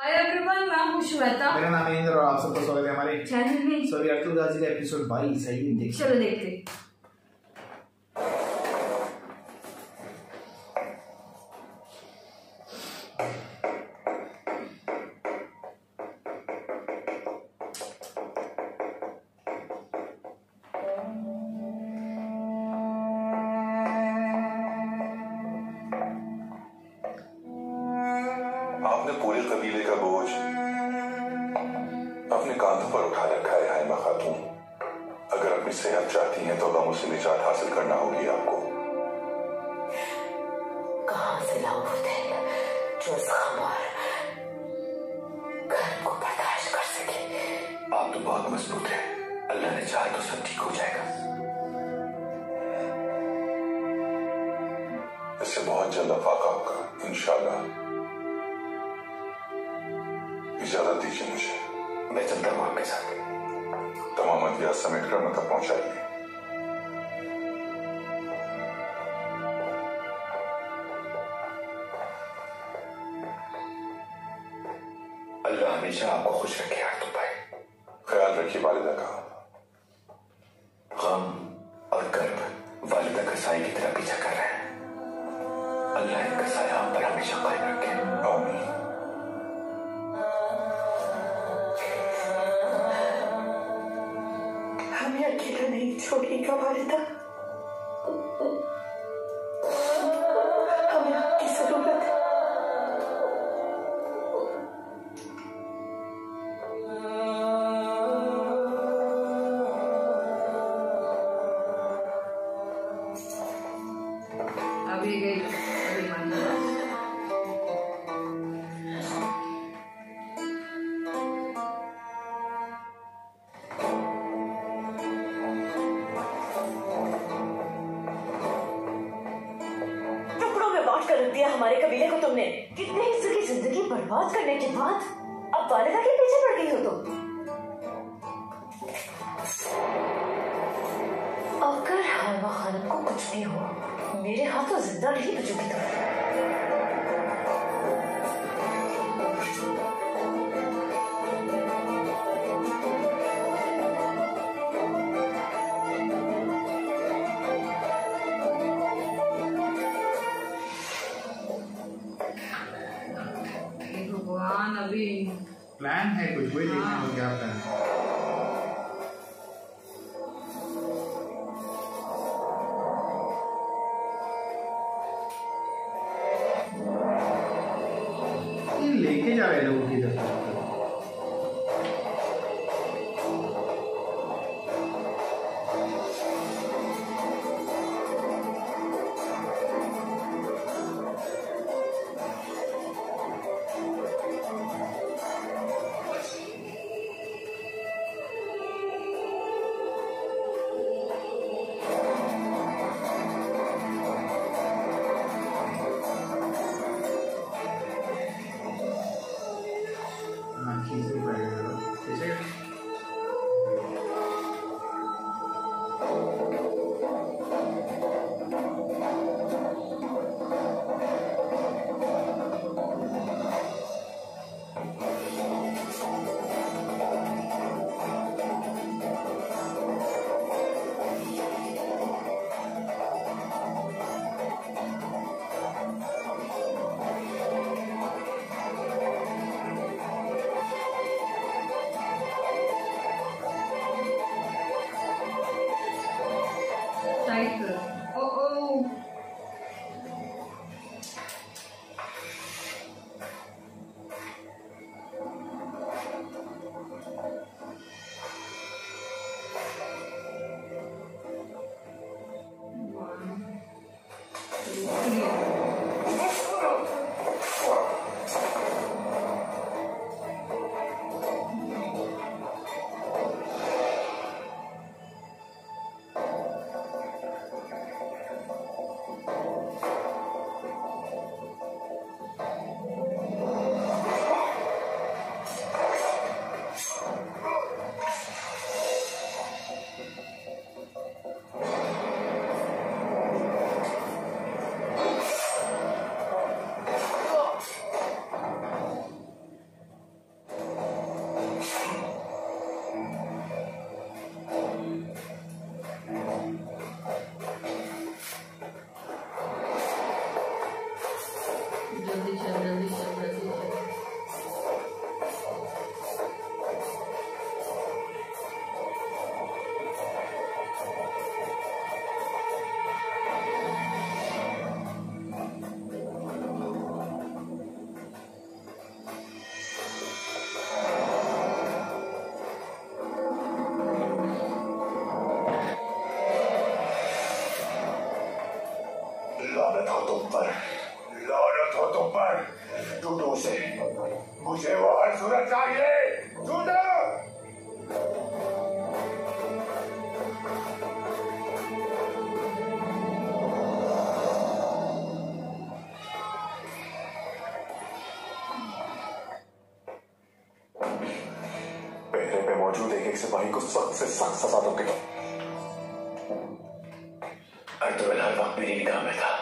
Everyone, मैं हूं श्वेता। मेरा नाम है इंद्र और आप सबका स्वागत है हमारे चैनल में। सॉरी अर्तुल गाजी का एपिसोड 22 है, ये देखिए। चलो देखते। आपने पूरे कबीले का बोझ अपने कांधों पर उठा रखा है हाइमा खातून। अगर अपनी सेहत चाहती हैं तो गमों से निजात हासिल करना होगी आपको। कहां से लाऊं वो दिल जो इस खामोर घर को बर्दाश्त कर सके। आप तो बहुत मजबूत हैं, अल्लाह ने चाहा तो सब ठीक हो जाएगा। इससे बहुत जल्द अफाका होगा इंशाल्लाह। इजाजत दीजिए मुझे, मैं चलता हूं आपके साथ। तमाम अदिया समेट कर मैं तक पहुंचाइए। अल्लाह हमेशा आपको खुश रखे आरतू भाई। ख्याल रखिए वालिदा का। गम और कर्ब वालिदा का साए की तरह पीछा कर रहे हैं। अल्लाह इनका साया आप पर हमेशा कायम रखे। आमीन। हमें अकेला नहीं छोड़ेगा वालिदा। हमें आपकी जरूरत है। अभी गई, अभी मान लो। कर रख दिया हमारे कबीले को तुमने। कितने हिस्सों की जिंदगी बर्बाद करने के बाद अब वालिदा के पीछे पड़ गई हो तुम। अगर हाइमा खानम को कुछ भी हो, मेरे हाथों जिंदा नहीं बचोगी तुम। अभी प्लान है कुछ, वही देखने को क्या प्लान है। ये लेके जा रहे लोगों की तरफ। मुझे वो हर सूरत चाहिए। छूटो। पहरे पे मौजूद एक सिपाही को सख्त से सख्त सजा दोगे। अर्तुगरुल हर वक्त मेरी निगाह में था।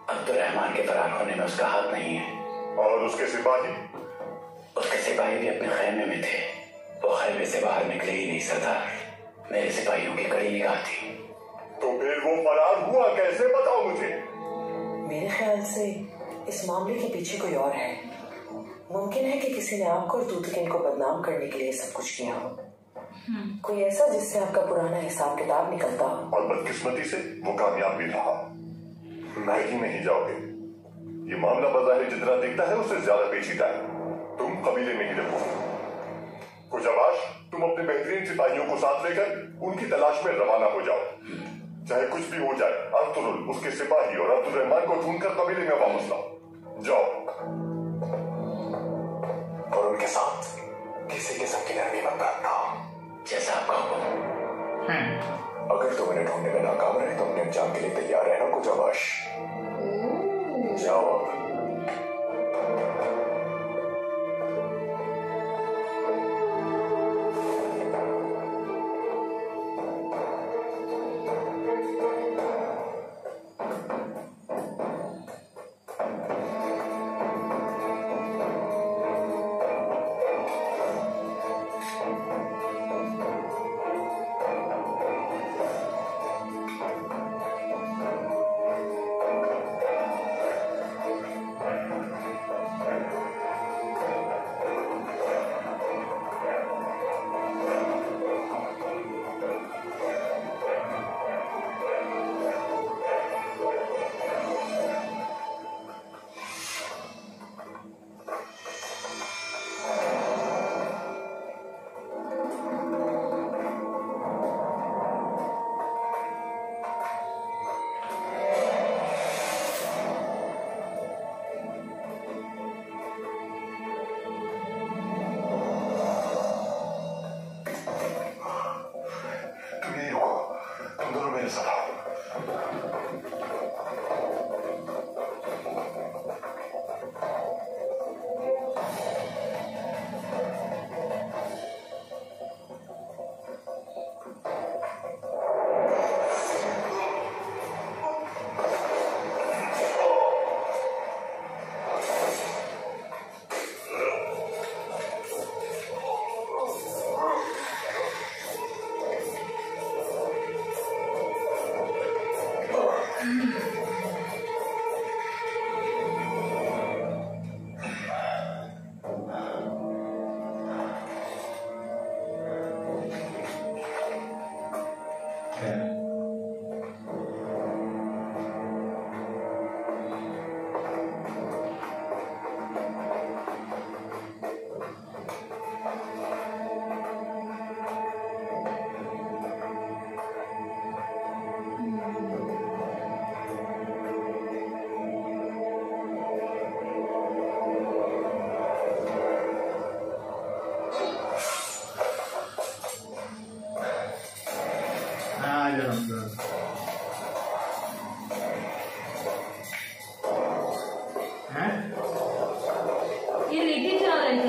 अब्दुर्रहमान के फरार होने में उसका हाथ नहीं है। और उसके सिपाही भी अपने खैमे में थे। वो खैमे से बाहर निकले ही नहीं सरदार। मेरे सिपाहियों की कड़ी निगाह थी। तो फिर वो फरार हुआ कैसे, बताओ मुझे। मेरे ख्याल से इस मामले के पीछे कोई और है। मुमकिन है कि किसी ने आपको और दूतकिन को बदनाम करने के लिए सब कुछ किया हो। कोई ऐसा जिससे आपका पुराना हिसाब किताब निकलता हो। और बदकिस्मती से वो कामयाब भी रहा। महंगी में ही जाओगे। ये मामला बज़ाहिर जितना दिखता है उससे ज्यादा पेचीदा है। तुम कबीले में ही रहो। कुजाबाश, तुम अपने बेहतरीन सिपाहियों को साथ लेकर उनकी तलाश में रवाना हो जाओ। चाहे कुछ भी हो जाए, अर्तुगरुल, उसके सिपाही और अब्दुर्रहमान को ढूंढकर कबीले में वापस लाओ। जाओ। और उनके साथ किसी किस्म की नरमी मत करना। जैसा आपका हुक्म। अगर तुम उन्हें ढूंढने में नाकाम रहे तो अपने अंजाम के लिए तैयार रहना कुजाबाश। जाओ। ये लेके जा रहे थे।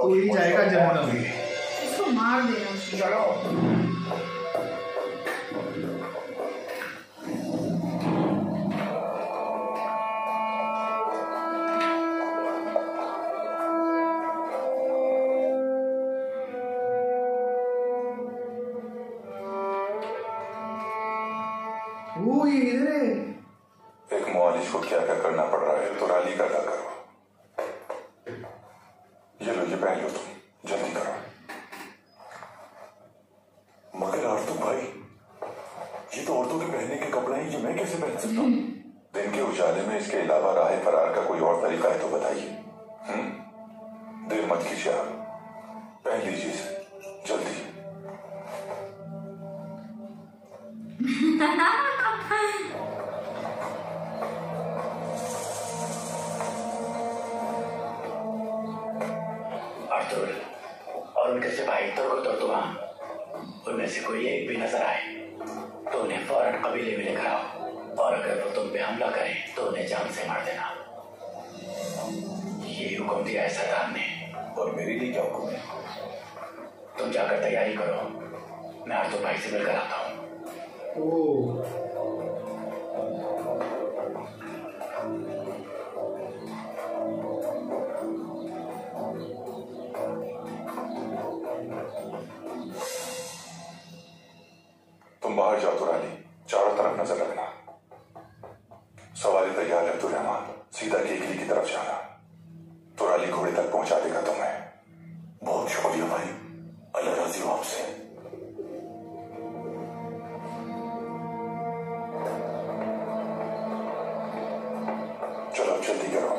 तो ही जाएगा जमुना में। इसको मार देना उसको। चलो। वो ये इधर है। एक मुआलिज को क्या क्या करना पड़ रहा है तो राली का अदा करो। ये लो, ये पहन लो, तुम जल्दी करो। कर सकता हूँ। दिन के उजाले में इसके अलावा राह फरार का कोई और तरीका है तो बताइए। देर मत कीजिए आप, पहन लीजिए इसे जल्दी। अर्तुल और उनके सिपाही तुर्क उनमें से कोई एक भी नजर आए तो उन्हें फौरन कबीले में लेकर आओ, और अगर वो तुम पे हमला करें तो उन्हें जान से मार देना। ये हुक्म दिया है सरदार ने। और मेरे लिए क्या हुक्म है? तुम जाकर तैयारी करो, मैं अर्तुल भाई से मिलकर आता हूँ। तुम बाहर जाओ तुराली, चारों तरफ नजर रखना। सवारी तैयार है अब्दुर्रहमान, सीधा केकली की तरफ जाना। तुराली घोड़े तक पहुंचा देगा तुम्हें। बहुत शुक्रिया भाई, अल्लाह राजी हो आपसे। चलो अब जल्दी करो।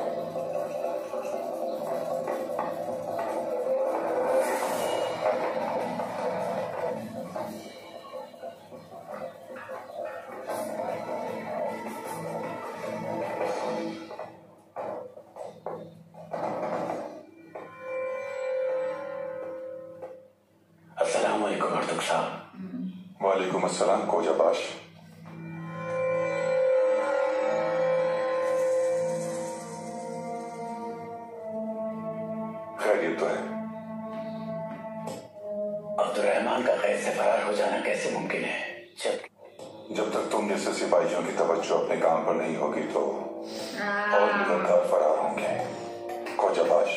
अस्सलाम वालेकुम अर्तुल साहब। वालेकुम अस्सलाम कोजाबाश। खैरियत तो है? अब्दुर्रहमान का कैद से फरार हो जाना कैसे मुमकिन है? जब तक तुम जैसे सिपाहियों की तवज्जो अपने काम पर नहीं होगी तो और निगरदार फरार होंगे। कोजाबाश।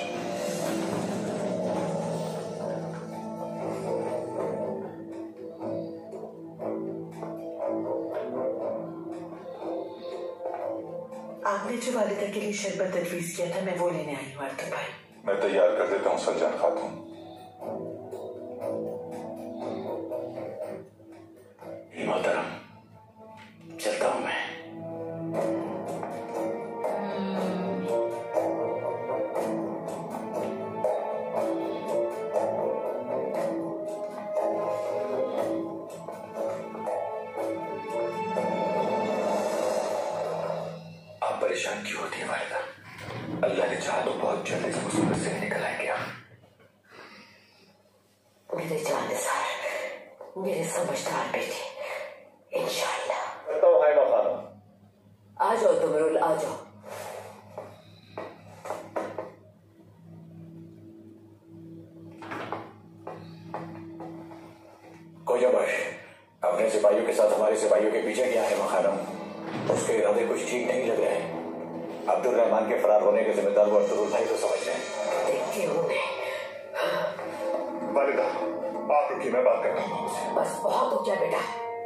आपने जो वालिदा के लिए शरबत तजवीज किया था, मैं वो लेने आई हूँ अर्तुल भाई। मैं तैयार कर देता हूँ सलजान खातून। मोहतरम, चलता हूँ मैं। आप परेशान क्यों होती है वालिदा? अल्लाह ने चाहा तो बहुत जल्द इस मुसीबत से निकल आएंगे। मेरे जानसार, मेरे समझदार बेटे, इंशाअल्लाह। आ जाओ तुमरुल, आ जाओ। कोजाबाश, अपने सिपाहियों के साथ हमारे सिपाहियों के पीछे क्या है मखारम? उसके इरादे कुछ ठीक नहीं लग रहे हैं। अब्दुर्रहमान के फरार होने के जिम्मेदार वो अर्तुल भाई को समझ रहे हैं। देखती हूँ मैं। वालिदा, आप रुकिए, मैं बात करता हूँ। बस बहुत हो गया बेटा।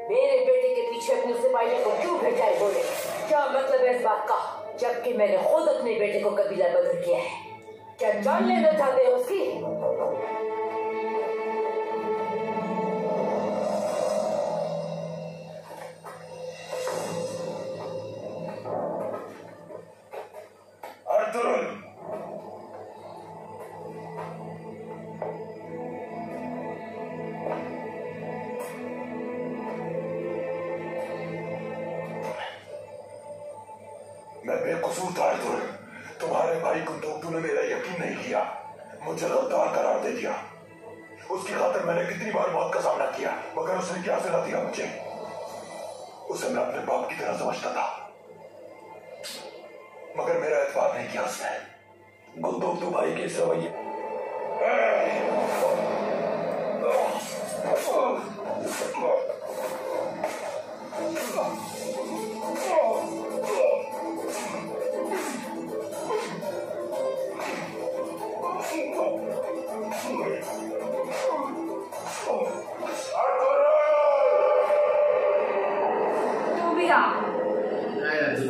मेरे बेटे के पीछे अपने सिपाहियों को क्यों भेजा है? बोले क्या मतलब है इस बात का, जबकि मैंने खुद अपने बेटे को कबीला बदल किया है? क्या जान लेना चाहते हैं उसकी? अर्तुल, मैं बेकसूर था अर्तुल। तुम्हारे भाई को तो तूने मेरा यकीन नहीं किया, मुझे गद्दार करार दे दिया। उसकी खातिर मैंने कितनी बार मौत का सामना किया, मगर उसने क्या सजा दिया मुझे। उसे मैं अपने बाप की तरह समझता था, मगर मेरा एतबार नहीं किया उसने। गुंदोक तो भाई के इस रवैये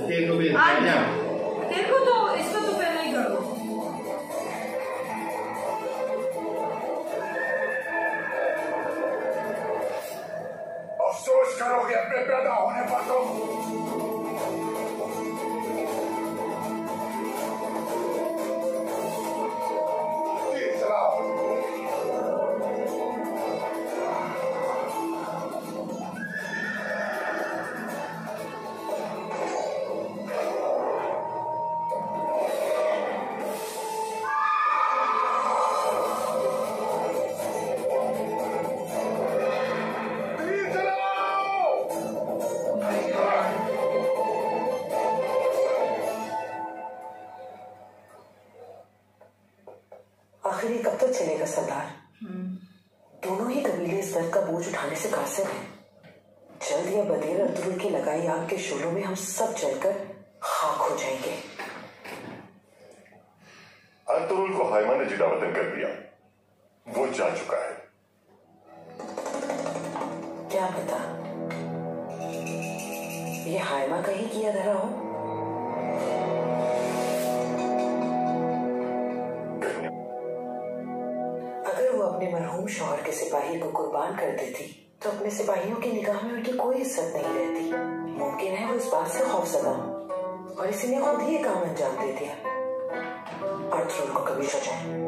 तेरे को भी तेरे को तो इसको तो पहले ही करो। अफसोस करोगे अपने पैदा होने पर तुम। कबीले इस दर्द का बोझ उठाने से कासिर हैं। जल्द या बदेर अर्तुरुल की लगाई आग के शोलों में हम सब जलकर खाक हो जाएंगे। अर्तुरुल को हाइमा ने जिंदा वतन कर दिया, वो जा चुका है। क्या पता ये हाइमा का ही किया धरा हो। अगर वो अपने मरहूम शौहर के सिपाही को कुर्बान कर देती तो अपने सिपाहियों की निगाह में उनकी कोई इज्जत नहीं रहती। मुमकिन है वो इस बात से खौफजदा हो और इसी ने खुद ही काम अंजाम दे दिया। अर्तुरुल को कभी सजाए।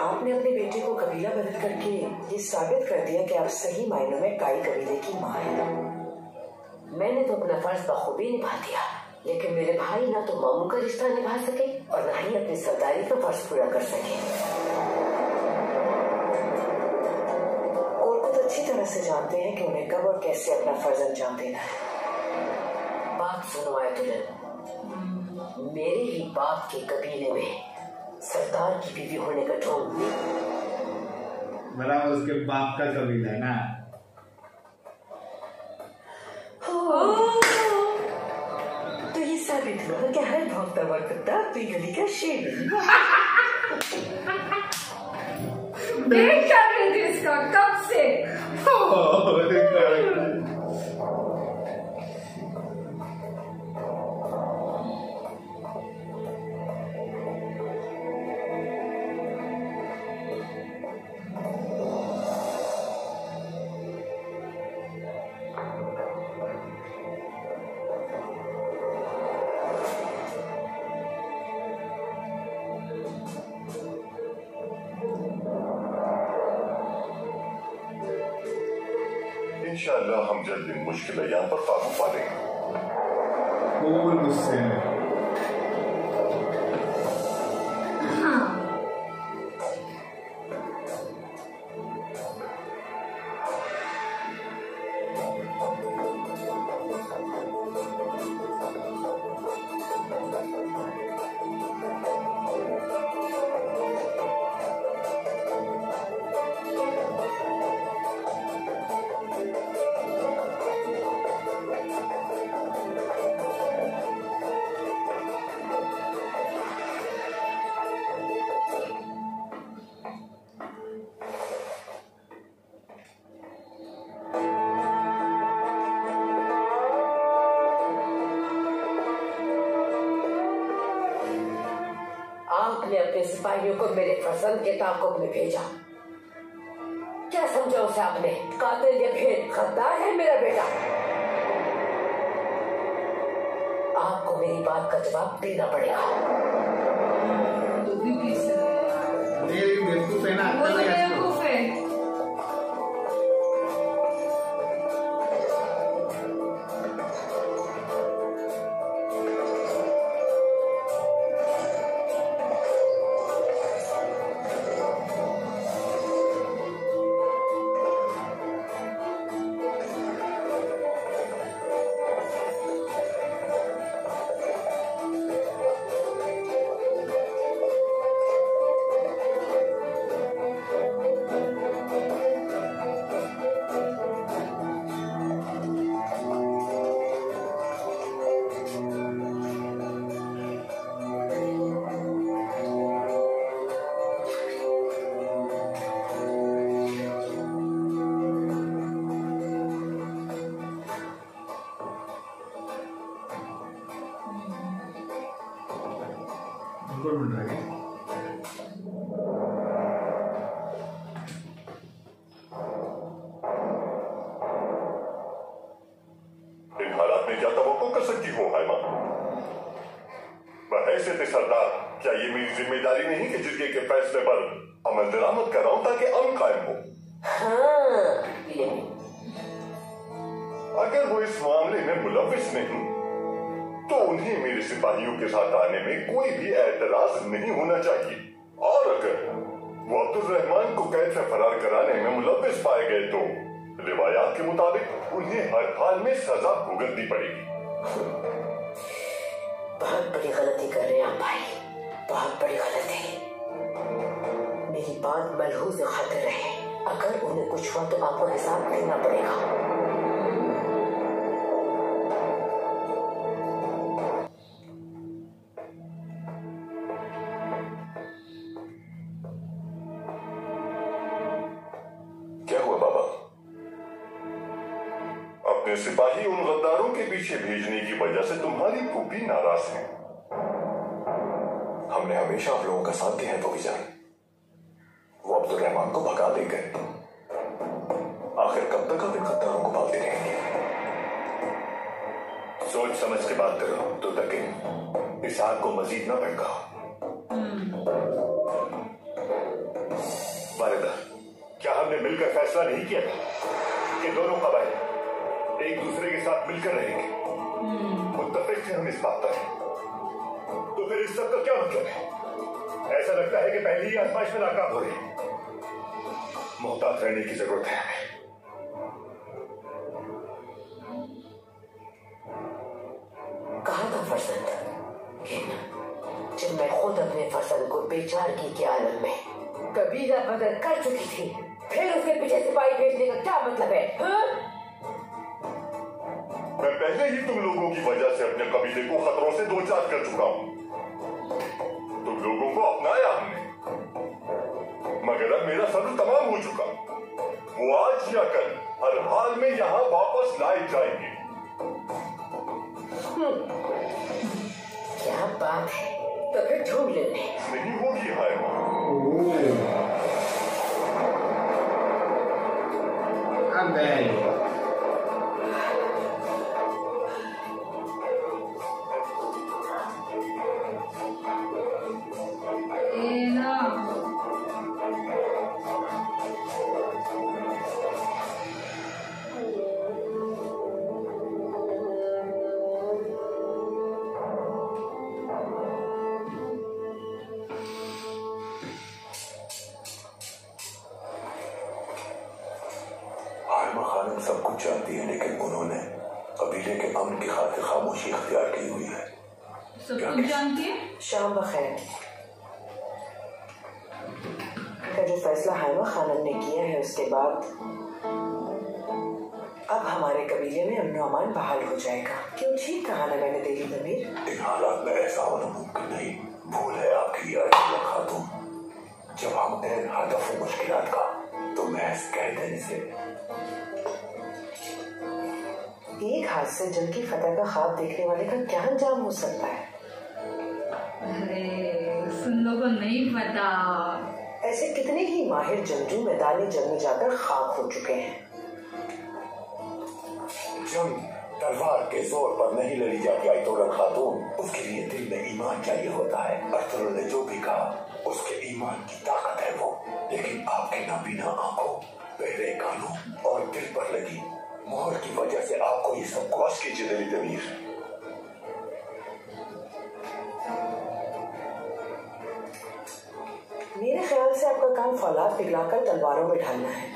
आपने अपने बेटे को कबीला बदल करके ये साबित कर दिया कि आप सही मायनों में काई कबीले की माँ हैं। मैंने तो अपना फर्ज बखूबी निभा दिया, लेकिन मेरे भाई ना तो मामू का रिश्ता निभा सके और ना ही अपनी सरदारी का फर्ज पूरा कर सके। कोलकुत अच्छी तरह से जानते हैं कि उन्हें कब और कैसे अपना फर्ज अंजाम देना है। बात सुनो आयतुल्लाह, मेरे ही बाप के कबीले में सरदार की बीवी होने का ढोंग बड़ा उसके बाप का कबीला ना। तो ये साबित हुआ कि हर भौंकता हुआ कुत्ता अपनी गली का शेर नहीं। देख क्या रहे थे इसका कब से। इंशाअल्लाह हम जल्द इन मुश्किल अय्याम पर काबू पा लेंगे। कौन गुस्से में? आपने अपने सिपाहियों को मेरे पसंद के ताक़ुब में भेजा। क्या समझा उसे आपने? कातिल या फिर गद्दार है मेरा बेटा? आपको मेरी बात का जवाब देना पड़ेगा। तो भी बेवकूफ है ना। वो तो बेवकूफ है। ढूंढ रहे हैं। कैसे थे सरदार? क्या ये मेरी जिम्मेदारी नहीं कि जिरगे के फैसले पर अमल दरामद कराऊं ताकि अमन कायम हो? हाँ, अगर वो इस मामले में मुलविस नहीं तो उन्हें मेरे सिपाहियों के साथ आने में कोई भी एतराज नहीं होना चाहिए। और अगर वो अब्दुल रहमान को कैद से फरार कराने में मुलविस पाए गए तो रिवायात के मुताबिक उन्हें हर हाल में सजा भुगतनी पड़ेगी। बहुत बड़ी गलती कर रहे हैं आप भाई, बहुत बड़ी गलती। मेरी बात मलहूज खातिर रहे, अगर उन्हें कुछ हुआ तो आपको हिसाब देना पड़ेगा। क्या हुआ बाबा? अपने सिपाही उन गद्दारों के पीछे भेजने की वजह से तुम्हारी फूफी नाराज है। हमने हमेशा आप लोगों का साथ दिया है फूफी जान। वो अब्दुल रहमान को भगा दे गए, आखिर कब तक आप इन गद्दारों को पालते रहेंगे? सोच समझ के बात करो तो तक इस आग को मजीद ना भड़काओ। वालिदा, क्या हमने मिलकर फैसला नहीं किया था कि दोनों कबाइल एक दूसरे के साथ मिलकर रहेंगे? मुत्तफिक थे हम इस बात पर, तो फिर इस सब का क्या मतलब है? ऐसा लगता है कि पहली ही आजमाइश में नाकाम हो रही है। मोहतात रहने की जरूरत है हमें। कहा था फरजंद, जब मैं खुद अपने फरजंद को बेचारगी के आलम में कबीला बदल कर चुकी थी, फिर उसके पीछे सिपाही भेजने का क्या मतलब है? हाँ? मैं पहले ही तुम लोगों की वजह से अपने कबीले को खतरों से दो चार कर चुका हूं। तुम लोगों को अपनाया हमने, मगर अब मेरा सब्र तमाम हो चुका। वो आज या कल हर हाल में यहाँ वापस लाए जाएंगे। क्या बात है, तो फिर ढूंढ लेने नहीं होगी हाय सब कुछ जानती है, लेकिन उन्होंने कबीले के अमन की खातिर खामोशी इख्तियार की हुई है। सब कुछ जानती है। शाम बखैर का जो फैसला हाइमा खानम ने किया है, उसके बाद अब हमारे कबीले में अमन अमान बहाल हो जाएगा। क्यों ठीक कहा ना मैंने देवी ज़मीर? इन हालात में ऐसा होना मुमकिन नहीं। भूल है आपकी या खातून, जब हम एन हदफ मुश्किलात का तो महज कह देने से एक हाथ से जंग की फतह का ख्वाब देखने वाले का क्या अंजाम हो सकता है? अरे सुन लो को नहीं पता। ऐसे कितने ही माहिर जंगजू मैदानी जंग में जाकर खाक हो चुके हैं। जंग तलवार के जोर पर नहीं लड़ी जाती आयतोरन खातून, उसके लिए दिल में ईमान चाहिए होता है। अरतुल ने जो भी कहा उसके ईमान की ताकत है वो, लेकिन आपके नाबीना आंखों, बहरे कानों और दिल पर लगी मोहर की वजह से आपको ये सब गौश कीजिए दिली ज़मीर। मेरे ख्याल से आपका काम फौलाद पिघलाकर तलवारों में ढालना है,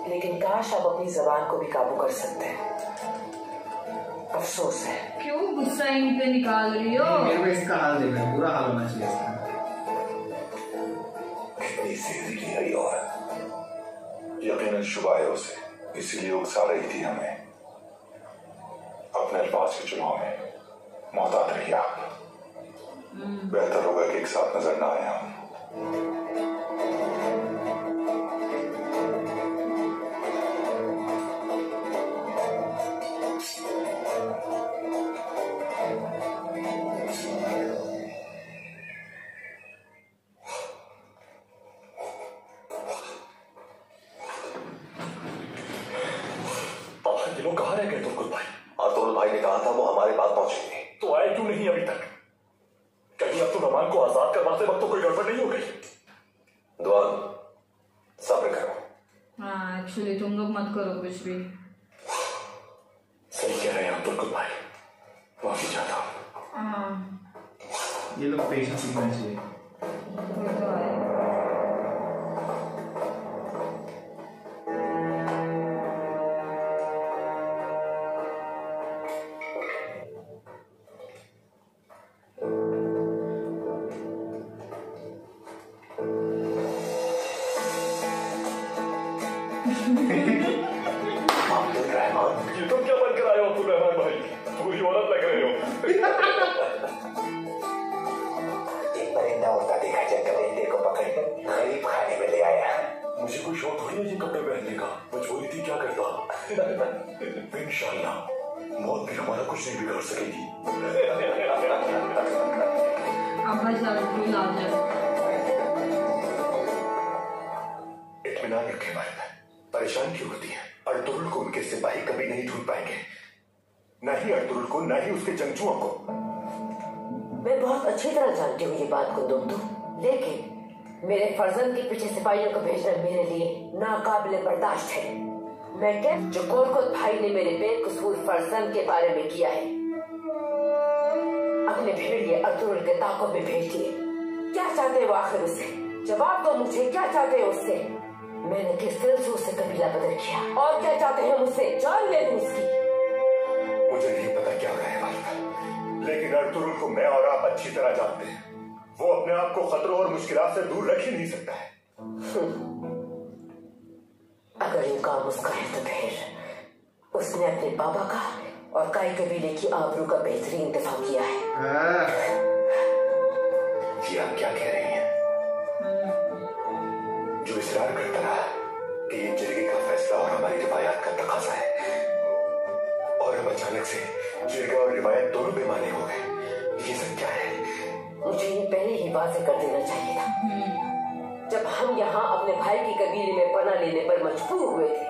लेकिन काश आप अपनी जबान को भी काबू कर सकते हैं। अफसोस है। क्यों गुस्सा इन पे निकाल रही हो? मेरे को इसका हाल देख रहा है, बुरा हाल होना चाहिए इसका। कितनी सेहरीली है ये औरत, यकीनन शुबा है उसे, इसीलिए उकसा रही थी हमें। अपने अल्फाज के चुनाव में मोहतात रहिए आप। बेहतर होगा कि एक साथ नजर ना आए हम। कहाँ रह गए तुर्कुल भाई? अरतुल भाई ने कहा था वो हमारे पास पहुंचेंगे। तो आए क्यों नहीं अभी तक? क्या जाते वक्त तो कोई गड़बड़ नहीं हो गई? दुआन, सब्र करो। हाँ एक्चुअली तुम लोग मत करो कुछ भी। सही कह रहे हैं अब्दुल कुल भाई, माफी चाहता हूँ। ये लोग पेशेंस सीखना चाहिए। ये तो है। अब्दुल रहमान, ये तुम क्या बनकर आए हो अब्दुल रहमान भाई? पूरी औरत लग रहे हो। एक परिंदा उड़ता देखा जब परिंदे को पकड़कर गरीब खाने में ले आया। मुझे कोई शौक थोड़ी है ये कपड़े पहनने का, मजबूरी थी क्या करता। इंशाल्लाह मौत भी हमारा कुछ नहीं बिगाड़ सकेगी। अब भाई साहब आ जाए। इत्मीनान रखें भाई, परेशान क्यों होती है? अर्तुगरुल को उनके सिपाही कभी नहीं ढूंढ पाएंगे, न ही अर्तुगरुल को, न ही उसके जंगजुओं को। मैं बहुत अच्छी तरह जानती हूँ ये बात कुंदुक्तु, लेकिन मेरे फर्जंद के पीछे सिपाहियों को भेजना मेरे लिए नाकाबिले बर्दाश्त है। मैं क्या जो कोरकुत भाई ने मेरे बेकसूर फर्जंद के बारे में किया है, अपने भेड़िए अर्तुगरुल के ताकों में भेज दिए। क्या चाहते हो आखिर उससे? जवाब दो मुझे, क्या चाहते हो उससे? मैंने किस दिल से उससे कबीला बदल किया, और क्या चाहते हैं मुझसे? जान ले लूं उसकी। मुझे नहीं पता क्या हो रहा है वालिदा, लेकिन अर्तुगरुल को मैं और आप अच्छी तरह जानते हैं। वो अपने आप को खतरों और मुश्किलात से दूर रख ही नहीं सकता है। अगर ये काम उसका है तो फिर उसने अपने बाबा का और काई कबीले की आबरू का बेहतरीन दिफा किया है। ये आप क्या कह रही हैं? जो इसरार करता रहा कि ये जिरगे का फैसला और हमारी रिवायत का तकाजा है, और हम अचानक से जिरगा और रिवायत दोनों बेमानी हो गए, ये सब क्या है? मुझे ये पहले ही वाज़ेह कर देना चाहिए था। जब हम यहाँ अपने भाई की कबीले में पनाह लेने पर मजबूर हुए थे,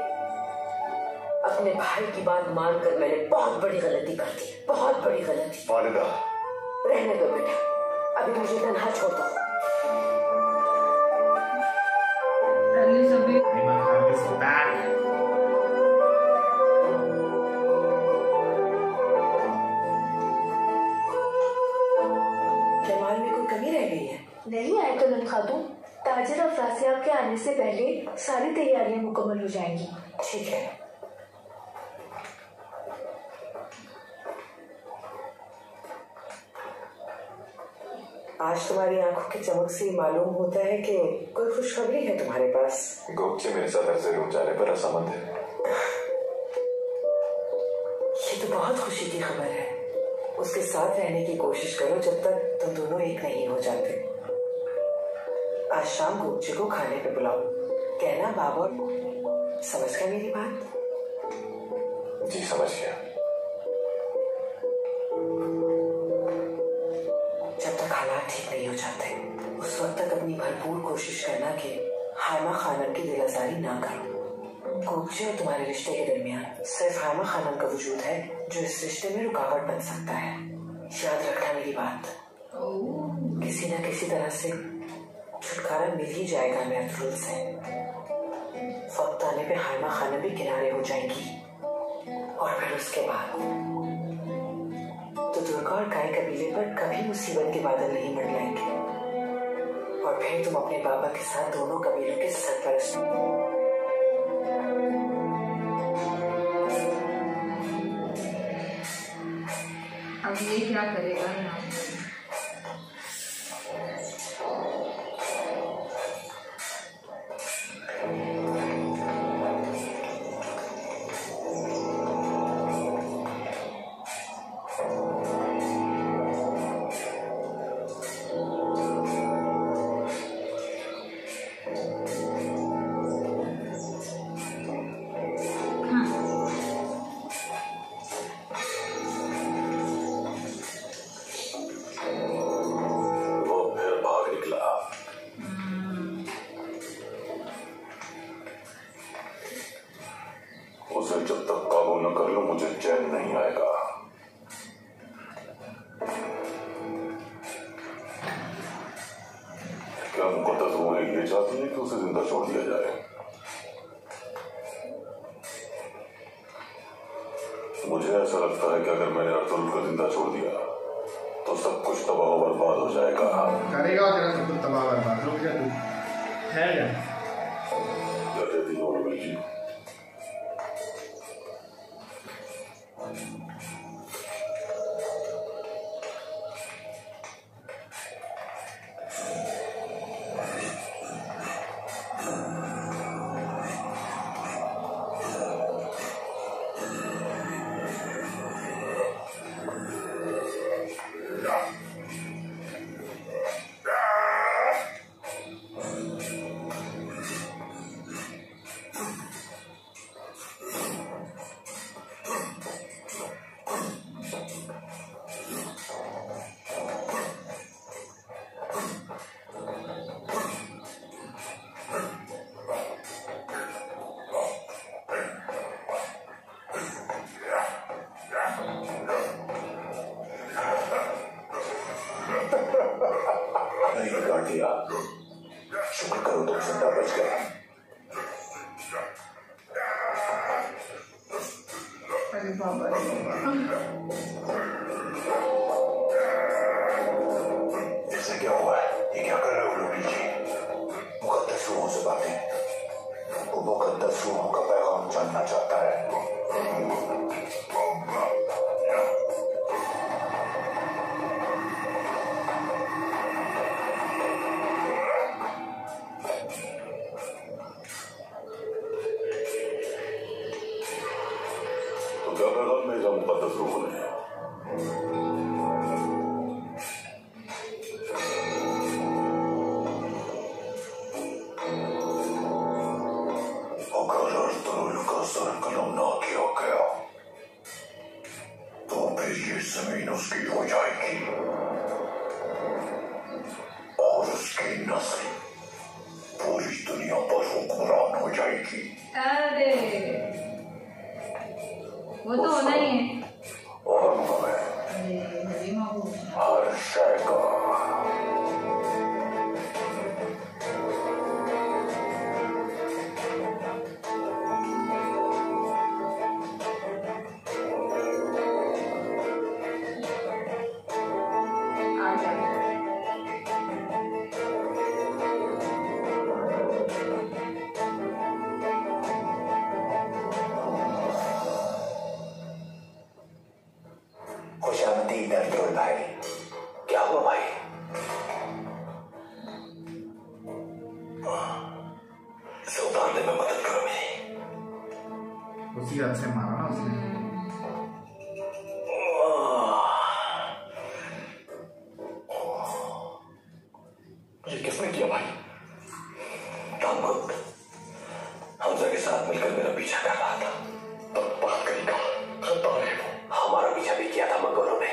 अपने भाई की बात मानकर मैंने बहुत बड़ी गलती कर दी, बहुत बड़ी गलती। वालिदा, रहने दो बेटा, अभी मुझे तन्हा छोड़ दो। सभी जमाल में कोई कमी रह गई है? नहीं आयतुल खातून, ताजिर अफरासी आपके आने से पहले सारी तैयारियां मुकम्मल हो जाएंगी। ठीक है। आज तुम्हारी आंखों की चमक से मालूम होता है कि कोई खुशखबरी है तुम्हारे पास। गोपचे मेरे साथ अर्ज़ रूम जाने पर रसामंद है। ये तो बहुत खुशी की खबर है। उसके साथ रहने की कोशिश करो जब तक तुम दोनों एक नहीं हो जाते। आज शाम गोपचे को खाने पे बुलाओ, कहना बाबा। समझ गया मेरी बात? जी समझ गया। जब तक हालात ठीक नहीं हो जाते उस वक्त तक अपनी भरपूर कोशिश करना कि हायमा खानम की दिल आजारी ना करो। गोपचे और तुम्हारे रिश्ते के दरमियान सिर्फ हायमा खानम का वजूद है जो इस रिश्ते में रुकावट बन सकता है। याद रखना मेरी बात। किसी न किसी तरह से छुटकारा मिल ही जाएगा हमें अर्तुगरुल से। वक्त आने पे हायमा खानम भी किनारे हो जाएगी, और फिर उसके बाद तो दुर्गा और काई कबीले पर कभी मुसीबत के बादल नहीं मंडलाएंगे, और फिर तुम अपने बाबा के साथ दोनों कबीलों के सरपरस्त। अब ये क्या करेगा ना? उसे जब तक काबू न कर लूं मुझे चैन नहीं आएगा। चाहती है कि उसे जिंदा छोड़ दिया जाए। मुझे ऐसा लगता है कि अगर मैंने अर्तुल को जिंदा छोड़ दिया तो सब कुछ तबाह बर्बाद हो जाएगा। करेगा तेरा सब कुछ तबाह बर्बाद। रुक जा तू, है क्या कहती हो रमेश जी? शुक्र करो तुम जिंदा बच गए। अरे बाबा ऐसा क्या हुआ है? ये क्या कर रहे हो लोग जी? मुकद्दस रूहों से बातें। वो मुकद्दस रूहों का पैगाम जानना चाहता है। मुकद्दस रूह ने अगर अर्तुल का सर कलम ना किया गया तो फिर ये जमीन उसकी हो जाएगी और उसकी नस्ल पूरी दुनिया पर हुक्मरान हो जाएगी। अरे वो तो होना ही है। और मैं हर शय का भाई, क्या हुआ भाई? इसे उतारने में मदद करो मेरी। उसी हाथ से मारा ना उसने। ये किसने किया भाई? तामुक हमजा के साथ मिलकर मेरा पीछा कर रहा था। तब बात करेगा हमारा पीछा भी किया था मंगोलों ने।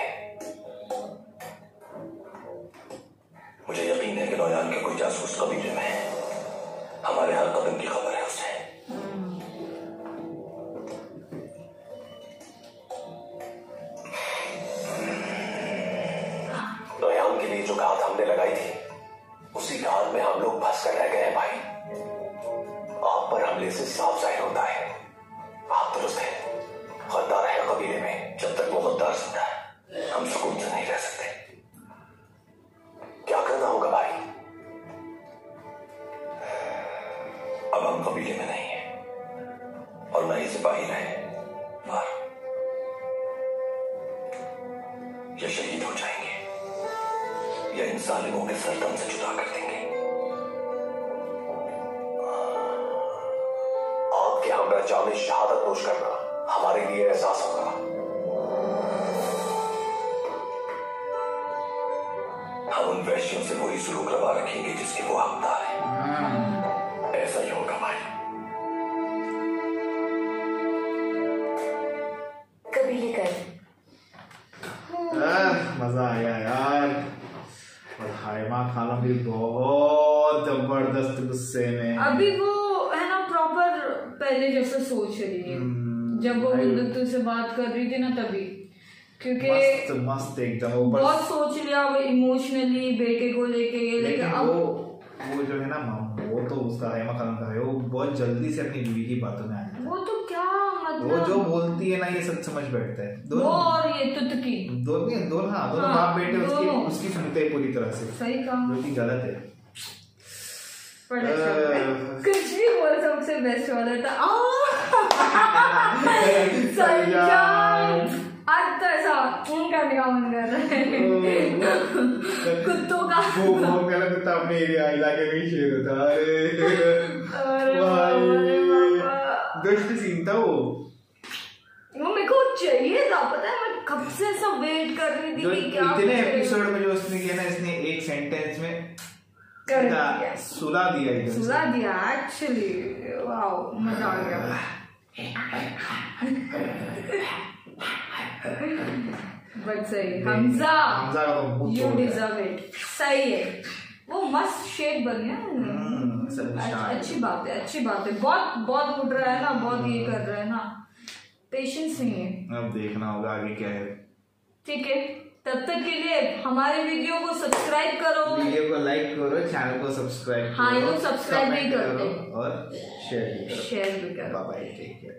मुझे यकीन है कि नौयान के कोई जासूस कबीले में है। हमारे हर कदम की खबर है उसे। नौयान के लिए जो घात हमने लगाई थी उसी घात में हम लोग फंस कर रह गए हैं भाई। आप पर हमले से साफ जाहिर होता है आप दुरुस्त हैं। गद्दार है कबीले में। जब तक वो गद्दार जिंदा है हम सुकून से नहीं रह सकते। क्या करना होगा भाई? अब हम कबीले में नहीं है और न ही सिपाही रहे और ये शहीद हो जाएंगे या इन जालिमों के सरदम से जुदा कर देंगे। आपके हमरा जामे शहादत नोश करना हमारे लिए एहसास होगा। हम उन वैश्यों से वही सुलूक रवा रखेंगे जिसके वो हकदार है। ऐसा ही होगा भाई। कबीले कर मजा आया यार। और हाइमा खाला भी बहुत जबरदस्त गुस्से में। अभी वो है ना प्रॉपर पहले जैसे सोच रही है जब वो बंदूक से बात कर रही थी ना तभी, क्योंकि मस्त एकदम बहुत सोच लिया वो इमोशनली बेटे को लेके। लेकिन अब वो जो है ना वो तो उसका हाइमा खालम का है, वो बहुत जल्दी से अपनी बीवी की बातों में आ जाता है। वो तो क्या मतलब, वो जो बोलती है ना ये सब समझ बैठता है। वो और ये तुतकी दोनों बाप बेटे उसकी सुनते हैं पूरी तरह से। सही कहा, जो कि गलत है। कुछ भी बोल, सबसे बेस्ट वाला था आज तो ऐसा करने का मन कर रहा है कुत्तों का। वो मेरा कुत्ता अपने एरिया इलाके में शेर होता। अरे दुष्ट सीन था वो मेरे को चाहिए था, पता है मैं कब से ऐसा वेट कर रही थी कि क्या इतने एपिसोड में जो उसने किया ना, इसने एक सेंटेंस में सुला दिया एक्चुअली। वाओ, मजा आ गया। बट सही, हमजा का तो यू डिजर्व इट। सही है, वो मस्त शेड बन गया। अच्छी बात है, अच्छी बात है। बहुत उठ रहा है ना, बहुत ये कर रहा है ना, पेशेंस नहीं है। अब देखना होगा आगे क्या है। ठीक है, तब तक के लिए हमारे वीडियो को सब्सक्राइब करो, वीडियो को लाइक करो, चैनल को सब्सक्राइब करो। हाँ, ये लोग सब्सक्राइब नहीं करते और शेयर भी करो। Bye bye, take care.